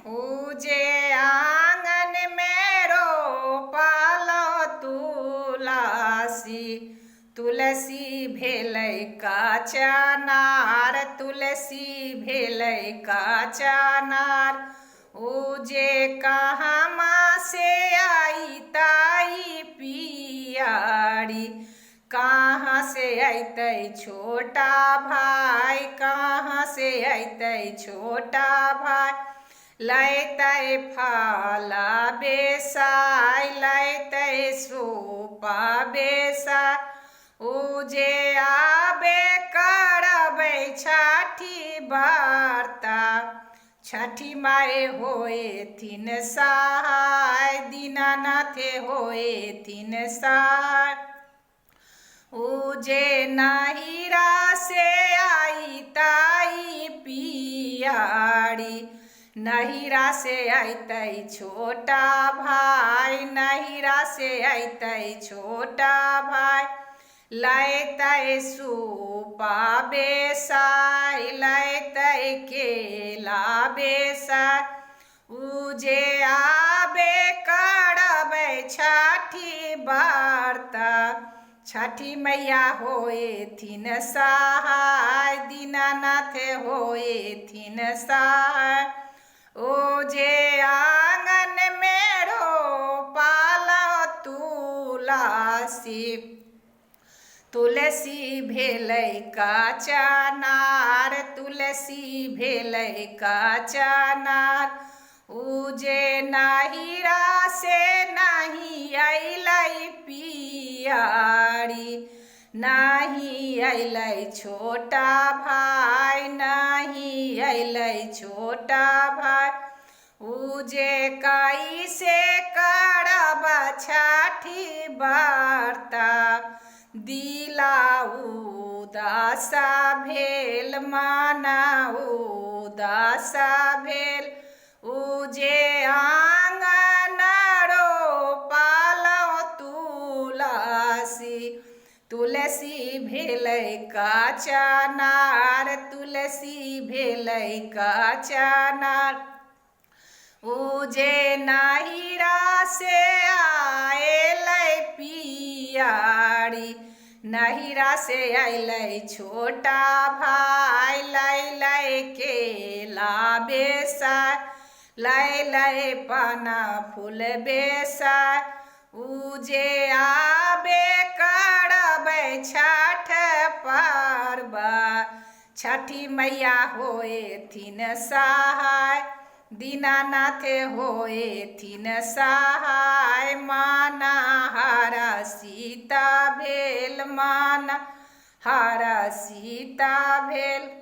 पूजे आंगन में रोपलो तुलसी। तुलसी भेलै काचा नार, तुलसी भेलै काचा नार। उजे कहमा से आई ताई पियारी। कहाँ से अतै छोटा भाई, कहाँ से अतै छोटा भाई। लैतै फाला बेसाय, लैतै सोपा बेसाय। उजे आबे करबै छठी बरता। छठी माय होएथिन सहाय, दीनानाथ होएथिन सहाय। उजे नहिरा से आई ताई पियारी। नहिरा से अतै छोटा भाई, नहिरा से अतै छोटा भाई। लैतै सूपा बेसाय, लैतै केला बेसाय। उजे आबे करबै छठी बरता। छठी मैया होएथिन सहाय, दीनानाथ होएथिन सहाय। ओजे आंगन में रोपलो तुलसी। तुलसी भेलै काचा नार, तुलसी भेलै काचा नार। उजे नहिरा से नहीं अइलै पियारी। नहीं अइलै छोटा भाई, नहीं अइलै छोटा भाई। उजे कैसे करब छठी बरता। दिला उदासा भेल, माना उदासा भेल। उजे आंगन रोपलो तुलसी। तुलसी भेलै काचा नार, तुलसी भेलै काचा नार। उजे नहिरा से आएलै पियारी। नहिरा से अइलै छोटा भाई, लैलै केला बेसाय, लैलै पाना फूल बेसाय। उजे आबे करबै छठ पर्व। छठी मैया होएथिन सहाय, दीनानाथ होएथिन सहाय। माना हरा सीता भेल, माना हरा सीता भेल।